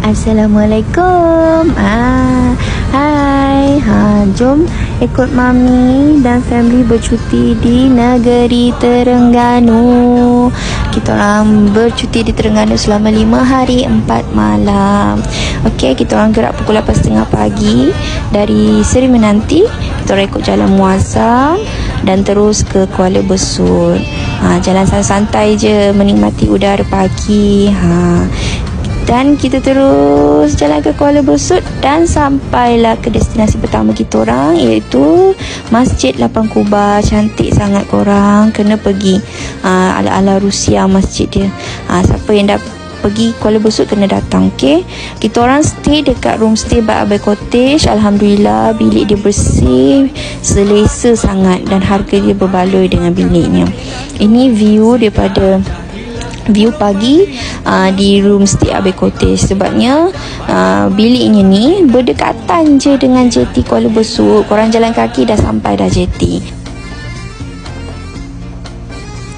Assalamualaikum. Hai. Jom ikut Mami dan family bercuti di negeri Terengganu. Kita orang bercuti di Terengganu selama 5 hari 4 malam. Okey, kita orang gerak pukul 8.30 pagi dari Seri Menanti. Kita orang ikut Jalan Muazzam dan terus ke Kuala Besut. Jalan santai je, menikmati udara pagi. Dan kita terus jalan ke Kuala Besut dan sampailah ke destinasi pertama kita orang, iaitu Masjid Lapang Kubah. Cantik sangat, korang kena pergi. Ala-ala Rusia masjid dia. Siapa yang dah pergi Kuala Besut kena datang. Okay, kita orang stay dekat room stay by Abai Cottage. Alhamdulillah, bilik dia bersih, selesa sangat dan harga dia berbaloi dengan biliknya. Ini view daripada view pagi di room stay Abai Cottage. Sebabnya biliknya ni berdekatan je dengan JT Kuala Besut. Korang jalan kaki dah sampai dah JT.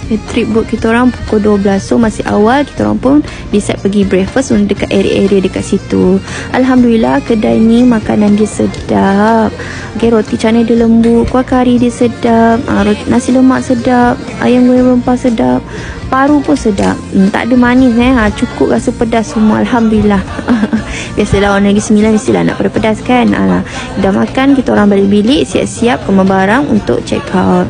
Trip boat kita orang pukul 12. So masih awal, kita orang pun decide pergi breakfast untuk dekat area-area dekat situ. Alhamdulillah, kedai ni makanan dia sedap. Okay, roti canai dia lembut, kuah kari dia sedap, nasi lemak sedap, ayam goreng rempah sedap, paru pun sedap. Tak ada manis cukup rasa pedas semua. Alhamdulillah. Biasalah orang Negeri Sembilan mestilah nak pedas kan. Dah makan, kita orang balik bilik, siap-siap kembali barang untuk check out.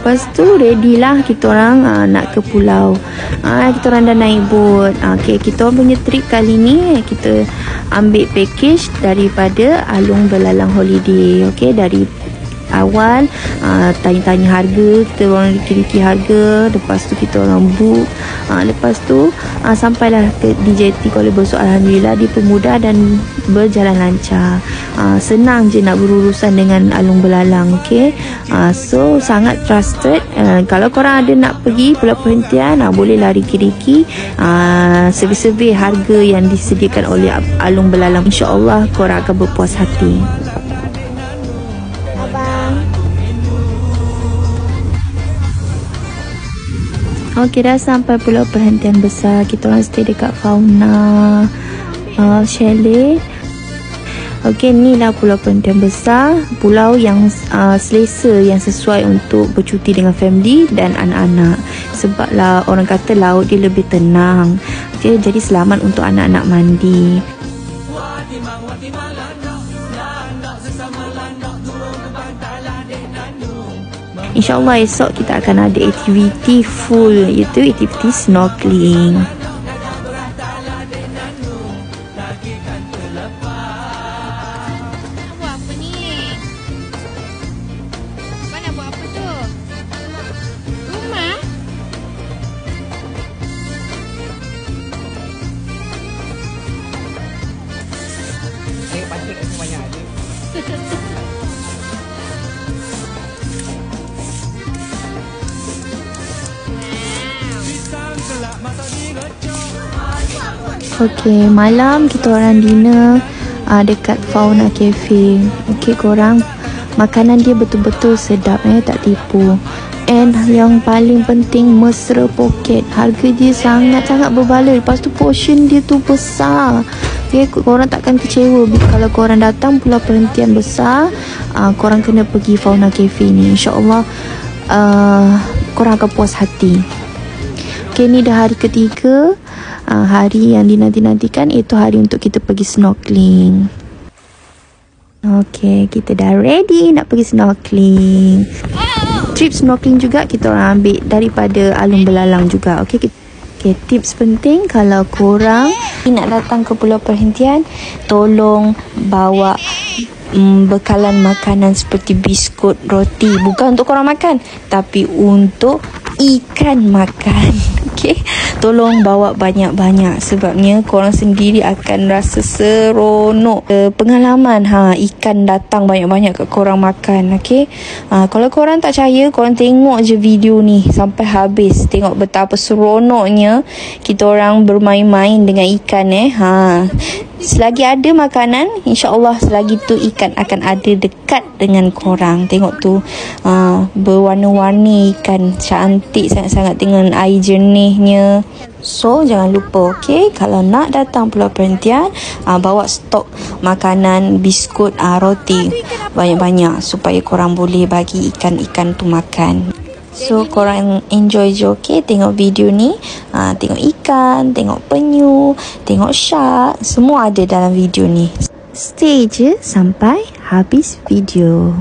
Lepas tu ready lah kita orang nak ke pulau. Kita orang dah naik boat. Okay, kita orang punya trip kali ni kita ambil package daripada Alung Belalang Holiday. Okay, dari awal tanya-tanya harga, kita orang riki-riki harga. Lepas tu kita orang book. Lepas tu sampailah ke DJT Kuala Besut. Alhamdulillah, dia pemudah dan berjalan lancar. Senang je nak berurusan dengan Alung Belalang. Okay, so sangat trusted. Kalau korang ada nak pergi pulau perhentian, bolehlah riki-riki survey-survey harga yang disediakan oleh Alung Belalang. InsyaAllah korang akan berpuas hati. Okey, dah sampai pulau perhentian besar. Kita orang stay dekat Fauna Chalet. Okey, ni lah pulau perhentian besar. Pulau yang selesa, yang sesuai untuk bercuti dengan family dan anak-anak. Sebablah orang kata laut dia lebih tenang. Okey, jadi selamat untuk anak-anak mandi. InsyaAllah esok kita akan ada aktiviti full, iaitu aktiviti snorkeling. Buat apa ni? Mana buat apa tu? Rumah? Saya patut kasi banyak ada. Okey, malam kita orang dinner dekat Fauna Cafe. Okey, korang, makanan dia betul-betul sedap, tak tipu. And yang paling penting, mesra poket. Harga dia sangat-sangat berbaloi. Lepas tu portion dia tu besar. Okay, korang takkan kecewa kalau korang datang pulau perhentian besar. Korang kena pergi Fauna Cafe ni. InsyaAllah korang akan puas hati. Okay, ni dah hari ketiga. Hari yang dinanti-nantikan, iaitu hari untuk kita pergi snorkeling. Okay, kita dah ready nak pergi snorkeling. Trip snorkeling juga kita orang ambil daripada Alung Belalang juga. Okay, tips penting kalau korang nak datang ke pulau perhentian, tolong bawa bekalan makanan seperti biskut, roti. Bukan untuk korang makan, tapi untuk ikan makan. Okay, tolong bawa banyak-banyak. Sebabnya korang sendiri akan rasa seronok pengalaman ikan datang banyak-banyak kat korang makan. Okay, kalau korang tak percaya, korang tengok je video ni sampai habis. Tengok betapa seronoknya kita orang bermain-main dengan ikan. Selagi ada makanan, insya-Allah selagi tu ikan akan ada dekat dengan korang. Tengok tu berwarna-warni ikan, cantik sangat-sangat dengan air jernihnya. So jangan lupa, okey, kalau nak datang Pulau Perhentian, bawa stok makanan, biskut, roti banyak-banyak supaya korang boleh bagi ikan-ikan tu makan. So korang enjoy je, okey, tengok video ni. Tengok ikan, tengok penyu, tengok shark, semua ada dalam video ni. Stay je sampai habis video.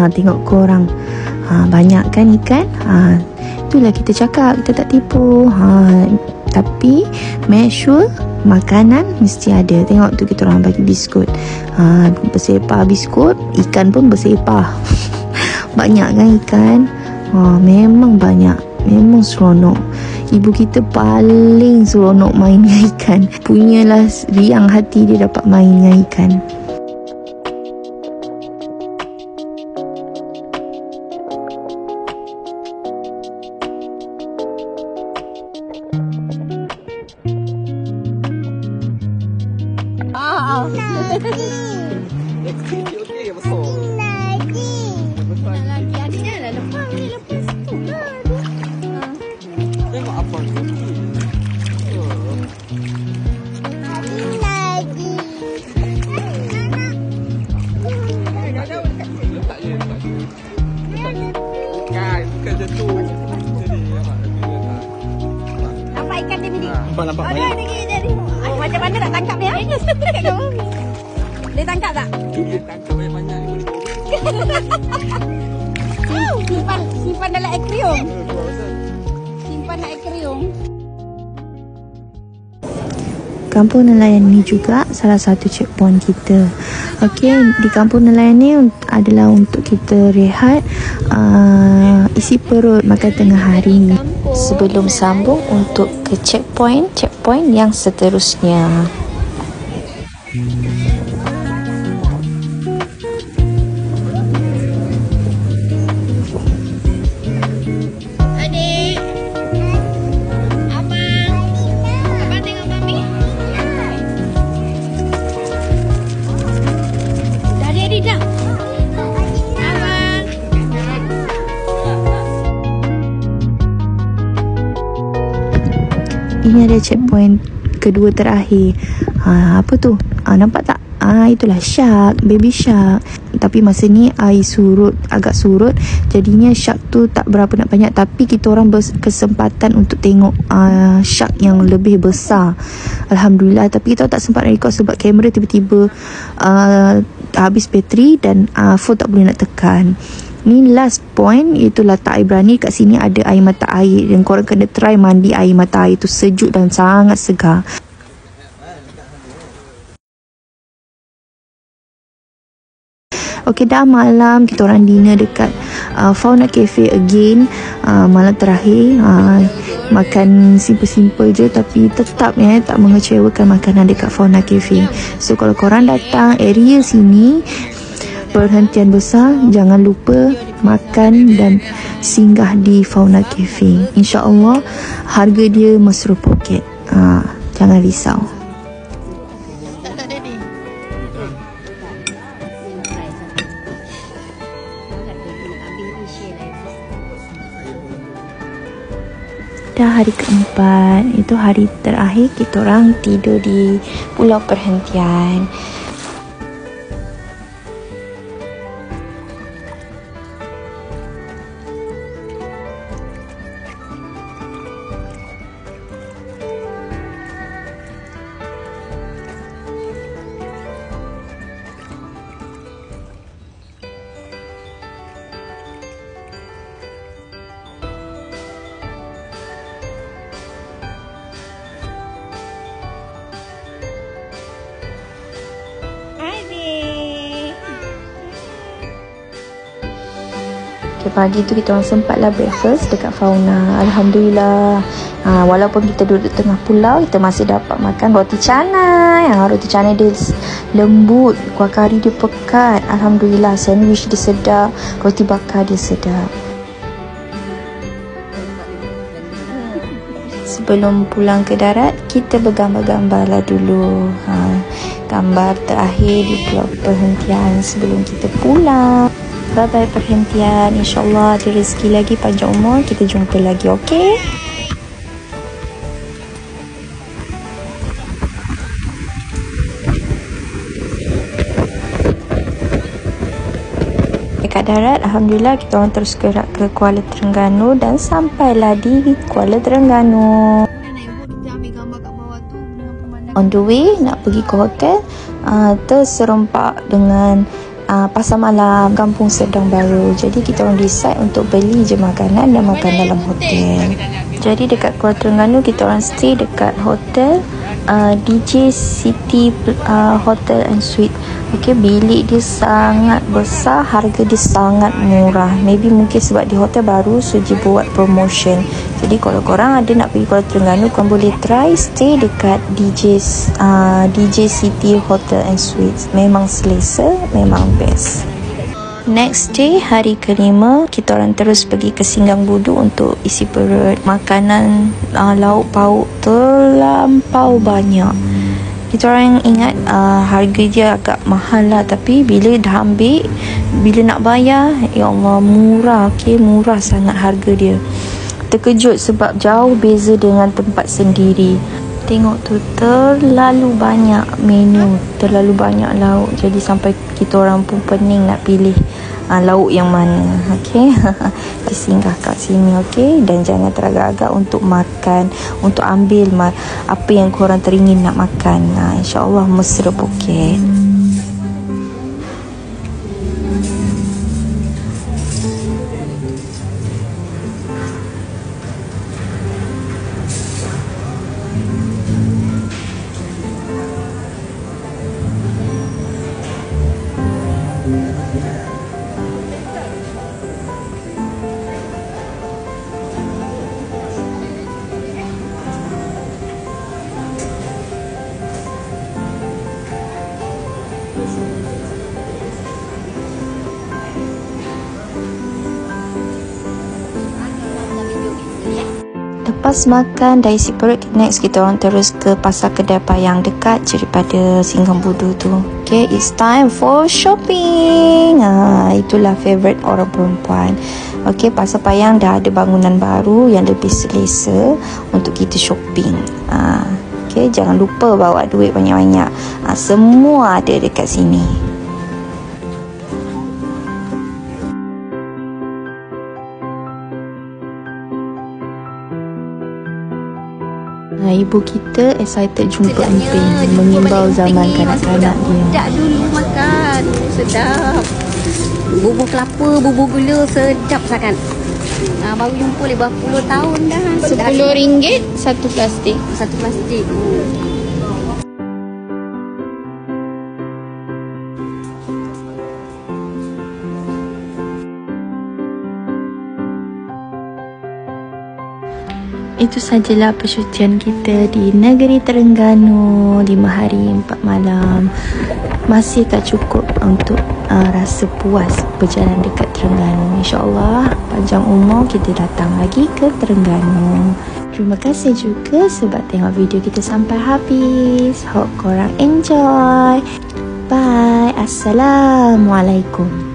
Tengok korang, banyak kan ikan. Itulah kita cakap, kita tak tipu. Tapi make sure makanan mesti ada. Tengok tu kita orang bagi biskut, bersepah biskut, ikan pun bersepah. Banyak kan ikan. Memang banyak, memang seronok. Ibu kita paling seronok main dengan ikan. Punyalah riang hati dia dapat main dengan ikan. Okey, besar. Lagi adanya lah lepas ni, lepas tu lah. Tengok apa ni. Letak je. Bukan je tu. Nampak ikan dia ni? Nampak Jadi. Macam mana nak tangkap dia? Dia tangkap tak? Dia tangkap banyak-banyak ni. Simpan dalam akuarium. Simpan dalam akuarium. Kampung Nelayan ni juga salah satu checkpoint kita. Okey, di Kampung Nelayan ni adalah untuk kita rehat, isi perut makan tengah hari sebelum sambung untuk ke checkpoint yang seterusnya. Adik. Abang tengok mami. Dah ready dah? Abang. Ini ada checkpoint kedua terakhir. Apa tu? Nampak tak? Itulah shark, baby shark. Tapi masa ni air agak surut, jadinya shark tu tak berapa nak banyak. Tapi kita orang berkesempatan untuk tengok shark yang lebih besar, Alhamdulillah. Tapi kita tak sempat record sebab kamera tiba-tiba habis bateri dan phone tak boleh nak tekan. Ni last point, iaitu letak air berani. Kat sini ada air mata air dan korang kena try mandi air mata air tu, sejuk dan sangat segar. Okey, dah malam, kita orang dinner dekat Fauna Cafe again. Malam terakhir, makan simple-simple je tapi tetap tak mengecewakan makanan dekat Fauna Cafe. So kalau korang datang area sini, perhentian besar, jangan lupa makan dan singgah di Fauna Cafe. InsyaAllah harga dia mesra poket. Jangan risau. Dah hari keempat, itu hari terakhir kita orang tidur di Pulau Perhentian. Okay, pagi tu kita orang sempatlah breakfast dekat Fauna. Alhamdulillah. Walaupun kita duduk tengah pulau, kita masih dapat makan roti canai. Roti canai dia lembut, kuah kari dia pekat. Alhamdulillah, sandwich dia sedap, roti bakar dia sedap. Sebelum pulang ke darat, kita bergambar-gambarlah dulu. Gambar terakhir di pulau perhentian sebelum kita pulang. Bye-bye perhentian. InsyaAllah ada rezeki lagi, panjang umur. Kita jumpa lagi, okey? Dekat darat, Alhamdulillah kita orang terus gerak ke Kuala Terengganu dan sampailah di Kuala Terengganu. On the way nak pergi ke hotel, terserempak dengan pasar malam Kampung Serdang Baru. Jadi kita orang decide untuk beli je makanan dan makan dalam hotel. Jadi dekat Kuala Terengganu kita orang stay dekat hotel DJ City Hotel and Suite. Okay, bilik dia sangat besar, harga dia sangat murah. Maybe mungkin sebab di hotel baru, so dia buat promotion. Jadi kalau korang ada nak pergi Kuala Terengganu, korang boleh try stay dekat DJ City Hotel and Suites. Memang selesa, memang best. Next day, hari kelima, kita orang terus pergi ke Singgang Budu untuk isi perut. Makanan lauk pauk terlampau banyak. Kita orang ingat harga dia agak mahal lah, tapi bila dah ambil, bila nak bayar, ya Allah, murah. Okay, murah sangat harga dia. Terkejut sebab jauh beza dengan tempat sendiri. Tengok tu, terlalu banyak menu, terlalu banyak lauk. Jadi sampai kita orang pun pening nak pilih lauk yang mana. Okay, singgah kat sini, okay. Dan jangan teragak-agak untuk makan, untuk ambil apa yang korang teringin nak makan. InsyaAllah mesra Phuket. Lepas makan dari isi perut, next kita orang terus ke pasar kedai payang dekat daripada Singgang Budu tu. Okay, it's time for shopping. Itulah favourite orang perempuan. Okay, pasar payang dah ada bangunan baru yang lebih selesa untuk kita shopping. Okay, jangan lupa bawa duit banyak-banyak. Semua ada dekat sini. Ibu kita excited jumpa Emping, mengimbau zaman kanak-kanak dia. Tak dulu makan, sedap. Bubur kelapa, bubur gula, sedap sangat. Baru jumpa lebih berpuluh tahun dah. RM10 satu plastik. Satu plastik. Itu sajalah percutian kita di negeri Terengganu 5 hari 4 malam. Masih tak cukup untuk rasa puas berjalan dekat Terengganu. InsyaAllah panjang umur kita datang lagi ke Terengganu. Terima kasih juga sebab tengok video kita sampai habis. Hope korang enjoy. Bye. Assalamualaikum.